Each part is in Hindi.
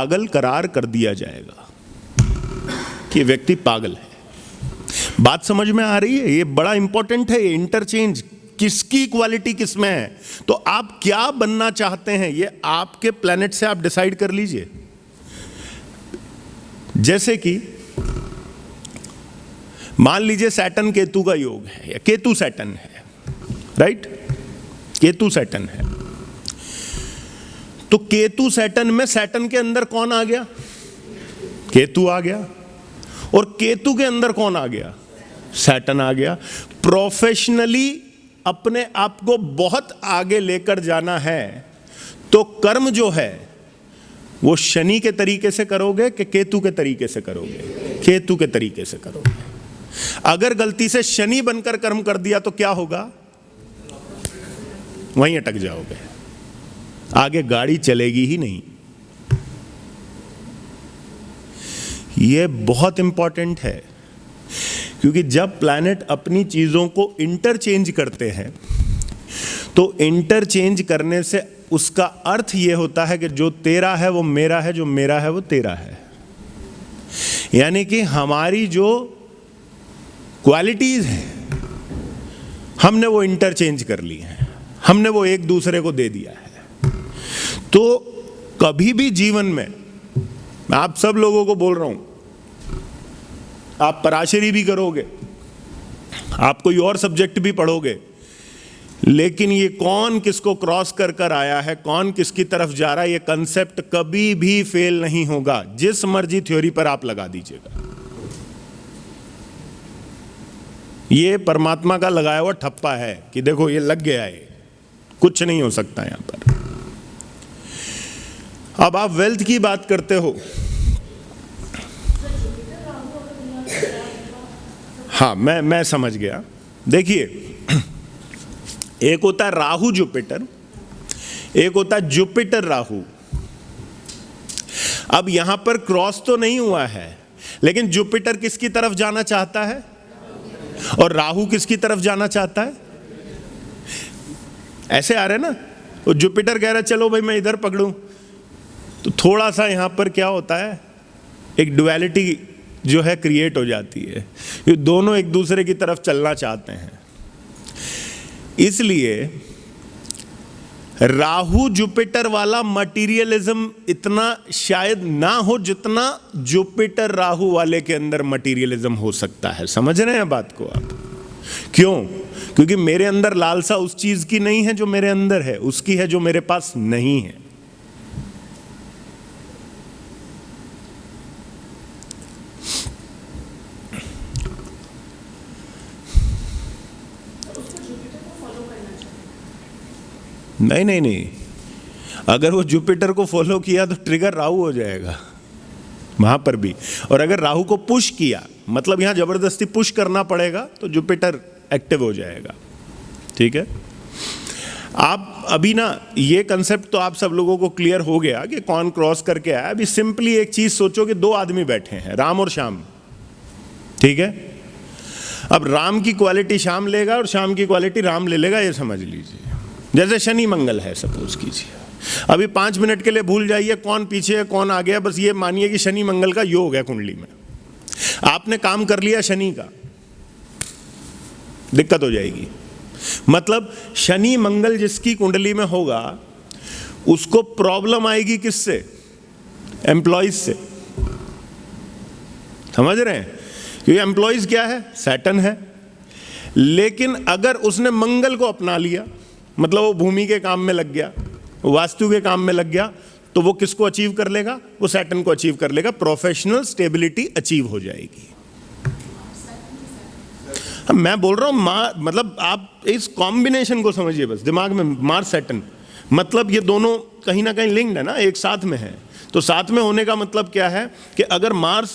पागल करार कर दिया जाएगा कि ये व्यक्ति पागल है। बात समझ में आ रही है? ये बड़ा इंपॉर्टेंट है, ये इंटरचेंज किसकी क्वालिटी किस में है। तो आप क्या बनना चाहते हैं ये आपके प्लेनेट से आप डिसाइड कर लीजिए। जैसे कि मान लीजिए सैटर्न केतु का योग है या केतु सैटर्न है, राइट? केतु सैटर्न है, तो केतु सैटर्न में सैटर्न के अंदर कौन आ गया? केतु आ गया। और केतु के अंदर कौन आ गया? सैटर्न आ गया। प्रोफेशनली अपने आप को बहुत आगे लेकर जाना है तो कर्म जो है वो शनि के तरीके से करोगे कि केतु के तरीके से करोगे? केतु के तरीके से करोगे। अगर गलती से शनि बनकर कर्म कर दिया तो क्या होगा? वहीं अटक जाओगे, आगे गाड़ी चलेगी ही नहीं। यह बहुत इंपॉर्टेंट है क्योंकि जब प्लैनेट अपनी चीजों को इंटरचेंज करते हैं तो इंटरचेंज करने से उसका अर्थ यह होता है कि जो तेरा है वो मेरा है, जो मेरा है वो तेरा है। यानी कि हमारी जो क्वालिटीज हैं हमने वो इंटरचेंज कर ली हैं, हमने वो एक दूसरे को दे दिया है। तो कभी भी जीवन में, मैं आप सब लोगों को बोल रहा हूं, आप पराशरी भी करोगे, आप कोई और सब्जेक्ट भी पढ़ोगे, लेकिन ये कौन किसको क्रॉस कर कर आया है, कौन किसकी तरफ जा रहा है, ये कंसेप्ट कभी भी फेल नहीं होगा, जिस मर्जी थ्योरी पर आप लगा दीजिएगा। ये परमात्मा का लगाया हुआ ठप्पा है कि देखो ये लग गया है, कुछ नहीं हो सकता यहां पर। अब आप वेल्थ की बात करते हो, हाँ मैं समझ गया। देखिए, एक होता है राहु जुपिटर, एक होता है जुपिटर राहु। अब यहां पर क्रॉस तो नहीं हुआ है, लेकिन जुपिटर किसकी तरफ जाना चाहता है और राहु किसकी तरफ जाना चाहता है? ऐसे आ रहे ना, तो जुपिटर कह रहा है चलो भाई मैं इधर पकड़ूं, तो थोड़ा सा यहां पर क्या होता है, एक डुअलिटी जो है क्रिएट हो जाती है। ये दोनों एक दूसरे की तरफ चलना चाहते हैं, इसलिए राहु जुपिटर वाला मटीरियलिज्म इतना शायद ना हो जितना जुपिटर राहु वाले के अंदर मटीरियलिज्म हो सकता है। समझ रहे हैं बात को आप? क्यों? क्योंकि मेरे अंदर लालसा उस चीज की नहीं है जो मेरे अंदर है, उसकी है जो मेरे पास नहीं है। नहीं, अगर वो जुपिटर को फॉलो किया तो ट्रिगर राहु हो जाएगा वहां पर भी। और अगर राहु को पुश किया, मतलब यहां जबरदस्ती पुश करना पड़ेगा, तो जुपिटर एक्टिव हो जाएगा। ठीक है? आप अभी ना ये कंसेप्ट तो आप सब लोगों को क्लियर हो गया कि कौन क्रॉस करके आया। अभी सिंपली एक चीज सोचो कि दो आदमी बैठे हैं, राम और श्याम। ठीक है? अब राम की क्वालिटी श्याम लेगा और श्याम की क्वालिटी राम ले लेगा, ये समझ लीजिए। जैसे शनि मंगल है, सपोज कीजिए। अभी 5 मिनट के लिए भूल जाइए कौन पीछे है कौन आगे है, बस ये मानिए कि शनि मंगल का योग है कुंडली में। आपने काम कर लिया शनि का, दिक्कत हो जाएगी। मतलब शनि मंगल जिसकी कुंडली में होगा उसको प्रॉब्लम आएगी किससे? एम्प्लॉइज से। समझ रहे हैं? क्योंकि एम्प्लॉइज क्या है? सैटर्न है। लेकिन अगर उसने मंगल को अपना लिया, मतलब वो भूमि के काम में लग गया, वास्तु के काम में लग गया, तो वो किसको अचीव कर लेगा? वो सैटर्न को अचीव कर लेगा। प्रोफेशनल स्टेबिलिटी अचीव हो जाएगी। मैं बोल रहा हूं मतलब आप इस कॉम्बिनेशन को समझिए बस दिमाग में, मार्स सैटर्न, मतलब ये दोनों कहीं ना कहीं लिंक्ड है ना, एक साथ में है। तो साथ में होने का मतलब क्या है कि अगर मार्स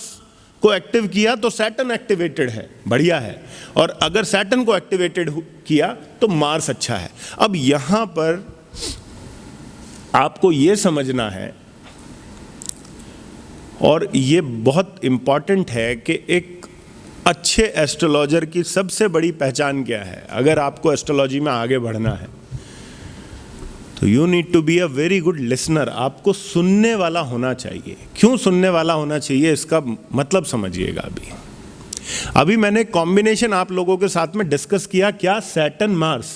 को एक्टिव किया तो सैटर्न एक्टिवेटेड है, बढ़िया है, और अगर सैटर्न को एक्टिवेटेड किया तो मार्स अच्छा है। अब यहां पर आपको यह समझना है, और यह बहुत इंपॉर्टेंट है कि एक अच्छे एस्ट्रोलॉजर की सबसे बड़ी पहचान क्या है, अगर आपको एस्ट्रोलॉजी में आगे बढ़ना है, तो you need to be a very good listener. आपको सुनने वाला होना चाहिए। क्यों सुनने वाला होना चाहिए, इसका मतलब समझिएगा। अभी मैंने कॉम्बिनेशन आप लोगों के साथ में डिस्कस किया, क्या, सैटर्न मार्स।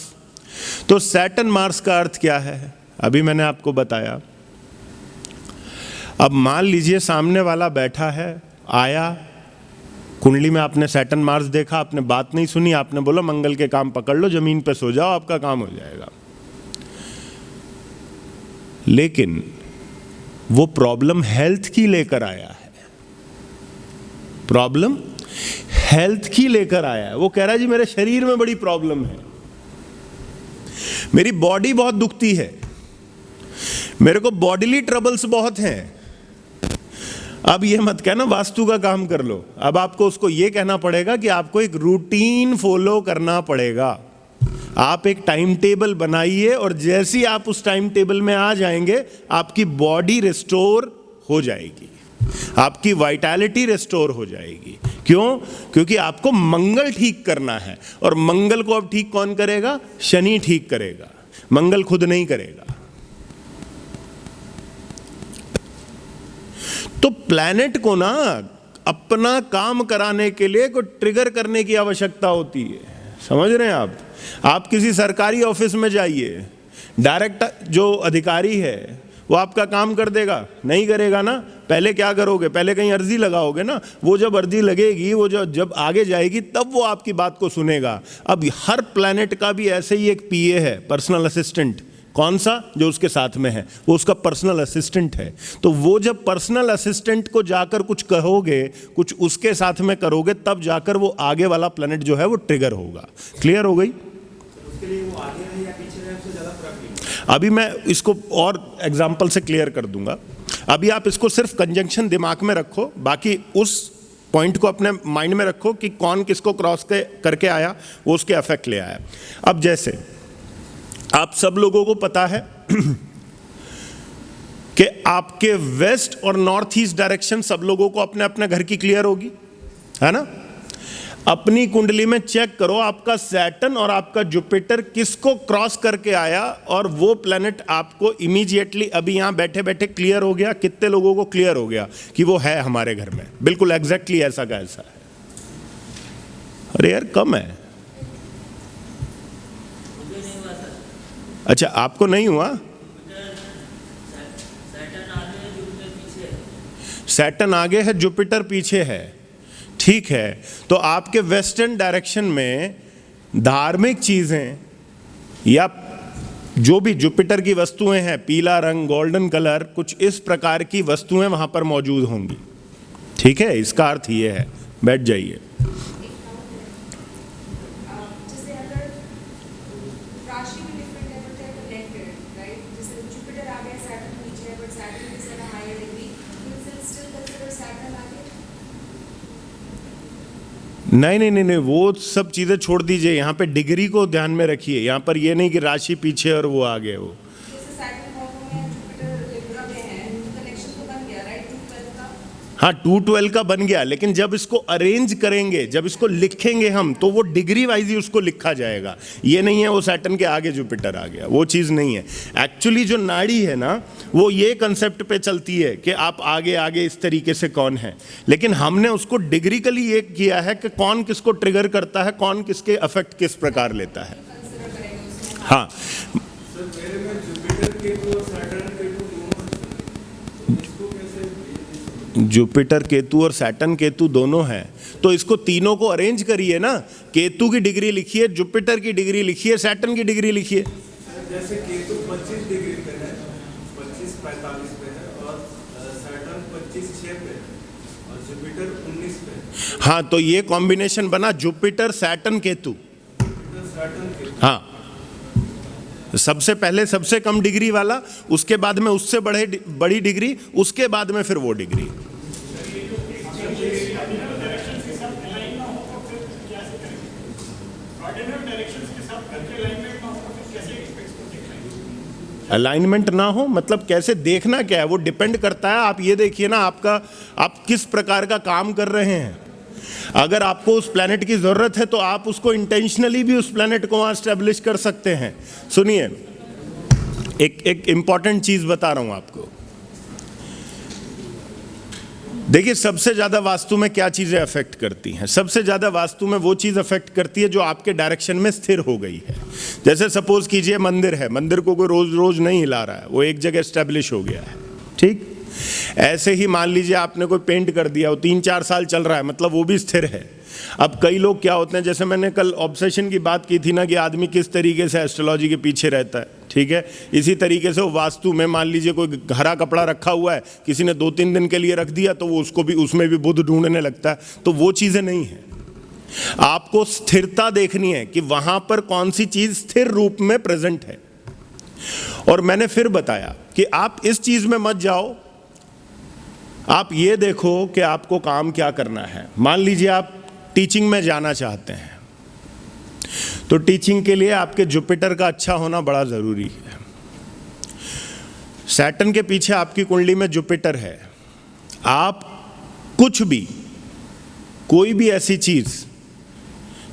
तो सैटर्न मार्स का अर्थ क्या है अभी मैंने आपको बताया। अब मान लीजिए सामने वाला बैठा है, आया, कुंडली में आपने सैटर्न मार्स देखा, आपने बात नहीं सुनी, आपने बोला मंगल के काम पकड़ लो, जमीन पे सो जाओ, आपका काम हो जाएगा। लेकिन वो प्रॉब्लम हेल्थ की लेकर आया है, प्रॉब्लम हेल्थ की लेकर आया है। वो कह रहा है जी मेरे शरीर में बड़ी प्रॉब्लम है, मेरी बॉडी बहुत दुखती है, मेरे को बॉडीली ट्रबल्स बहुत हैं। अब ये मत कहना वास्तु का काम कर लो, अब आपको उसको ये कहना पड़ेगा कि आपको एक रूटीन फॉलो करना पड़ेगा। आप एक टाइम टेबल बनाइए और जैसे ही आप उस टाइम टेबल में आ जाएंगे आपकी बॉडी रिस्टोर हो जाएगी, आपकी वाइटैलिटी रिस्टोर हो जाएगी। क्यों? क्योंकि आपको मंगल ठीक करना है, और मंगल को अब ठीक कौन करेगा? शनि ठीक करेगा, मंगल खुद नहीं करेगा। तो प्लैनेट को ना अपना काम कराने के लिए कोई ट्रिगर करने की आवश्यकता होती है, समझ रहे हैं आप? आप किसी सरकारी ऑफिस में जाइए, डायरेक्ट जो अधिकारी है वो आपका काम कर देगा? नहीं करेगा ना। पहले क्या करोगे? पहले कहीं अर्जी लगाओगे ना, वो जब अर्जी लगेगी, वो जब आगे जाएगी तब वो आपकी बात को सुनेगा। अब हर प्लैनेट का भी ऐसे ही एक पीए है, पर्सनल असिस्टेंट। कौन सा? जो उसके साथ में है, वो उसका पर्सनल असिस्टेंट है। तो वो जब पर्सनल असिस्टेंट को जाकर कुछ कहोगे, कुछ उसके साथ में करोगे, तब जाकर वो आगे वाला प्लैनेट जो है वो ट्रिगर होगा। क्लियर हो गई? उसके लिए वो आगे है या पीछे है, उससे ज़्यादा फर्क नहीं। अभी मैं इसको और एग्जाम्पल से क्लियर कर दूंगा। अभी आप इसको सिर्फ कंजंक्शन दिमाग में रखो, बाकी उस पॉइंट को अपने माइंड में रखो कि कौन किसको क्रॉस करके आया, वो उसके अफेक्ट ले आया। अब जैसे आप सब लोगों को पता है कि आपके वेस्ट और नॉर्थ ईस्ट डायरेक्शन सब लोगों को अपने अपने घर की क्लियर होगी, है ना? अपनी कुंडली में चेक करो आपका सैटर्न और आपका जुपिटर किसको क्रॉस करके आया, और वो प्लैनेट आपको इमीडिएटली अभी यहां बैठे बैठे क्लियर हो गया। कितने लोगों को क्लियर हो गया कि वो है हमारे घर में? बिल्कुल एग्जैक्टली ऐसा का ऐसा है। अरे यार कम है। अच्छा, आपको नहीं हुआ? सैटर्न आगे है, जुपिटर पीछे है, ठीक है। तो आपके वेस्टर्न डायरेक्शन में धार्मिक चीजें या जो भी जुपिटर की वस्तुएं हैं, पीला रंग, गोल्डन कलर, कुछ इस प्रकार की वस्तुएं वहां पर मौजूद होंगी, ठीक है। इसका अर्थ ये है। बैठ जाइए। नहीं नहीं नहीं नहीं, वो सब चीज़ें छोड़ दीजिए, यहाँ पे डिग्री को ध्यान में रखिए। यहाँ पर ये नहीं कि राशि पीछे और वो आगे। वो हाँ 212 का बन गया, लेकिन जब इसको अरेंज करेंगे, जब इसको लिखेंगे हम, तो वो डिग्री वाइज ही उसको लिखा जाएगा। ये नहीं है वो सैटर्न के आगे जुपिटर आ गया, वो चीज़ नहीं है। एक्चुअली जो नाड़ी है ना, वो ये कंसेप्ट पे चलती है कि आप आगे आगे इस तरीके से कौन है, लेकिन हमने उसको डिग्रिकली ये किया है कि कौन किसको ट्रिगर करता है, कौन किसके अफेक्ट किस प्रकार लेता है। हाँ जुपिटर केतु और सैटर्न केतु दोनों हैं, तो इसको तीनों को अरेंज करिए ना। केतु की डिग्री लिखिए, जुपिटर की डिग्री लिखिए, सैटर्न की डिग्री लिखिए। जैसे केतु 25 डिग्री पे है, 25-45 पे है, और सैटर्न 25-6 पे है, और जुपिटर 19 पे है। हाँ, तो ये कॉम्बिनेशन बना जुपिटर सैटर्न केतु। हाँ, सबसे पहले सबसे कम डिग्री वाला, उसके बाद में उससे बड़ी डिग्री, उसके बाद में फिर वो डिग्री। अलाइनमेंट ना हो मतलब कैसे देखना क्या है, वो डिपेंड करता है। आप ये देखिए ना, आप किस प्रकार का काम कर रहे हैं। अगर आपको उस प्लैनेट की ज़रूरत है तो आप उसको इंटेंशनली भी उस प्लैनेट को वहाँ एस्टेब्लिश कर सकते हैं। सुनिए, एक इंपॉर्टेंट चीज बता रहा हूं आपको। देखिए, सबसे ज्यादा वास्तु में क्या चीजें अफेक्ट करती हैं? सबसे ज्यादा वास्तु में वो चीज अफेक्ट करती है जो आपके डायरेक्शन में स्थिर हो गई है। जैसे सपोज कीजिए मंदिर है, मंदिर को कोई रोज रोज नहीं हिला रहा है, वो एक जगह एस्टेब्लिश हो गया है, ठीक। ऐसे ही मान लीजिए आपने कोई पेंट कर दिया, वो 3-4 साल चल रहा है, मतलब वो भी स्थिर है। अब कई लोग क्या होते हैं, जैसे मैंने कल ऑब्सेशन की बात की थी ना, कि आदमी किस तरीके से एस्ट्रोलॉजी के पीछे रहता है, ठीक है। इसी तरीके से वो वास्तु में मान लीजिए कोई हरा कपड़ा रखा हुआ है, किसी ने 2-3 दिन के लिए रख दिया, तो वो उसको भी, उसमें भी बुध ढूंढने लगता है। तो वो चीजें नहीं है। आपको स्थिरता देखनी है कि वहां पर कौन सी चीज स्थिर रूप में प्रेजेंट है। और मैंने फिर बताया कि आप इस चीज में मत जाओ, आप ये देखो कि आपको काम क्या करना है। मान लीजिए आप टीचिंग में जाना चाहते हैं, तो टीचिंग के लिए आपके जुपिटर का अच्छा होना बड़ा जरूरी है। सैटर्न के पीछे आपकी कुंडली में जुपिटर है। आप कुछ भी, कोई भी ऐसी चीज,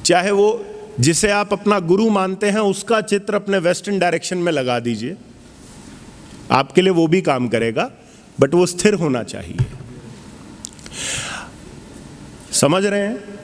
चाहे वो जिसे आप अपना गुरु मानते हैं, उसका चित्र अपने वेस्टर्न डायरेक्शन में लगा दीजिए, आपके लिए वो भी काम करेगा, बट वो स्थिर होना चाहिए। समझ रहे हैं?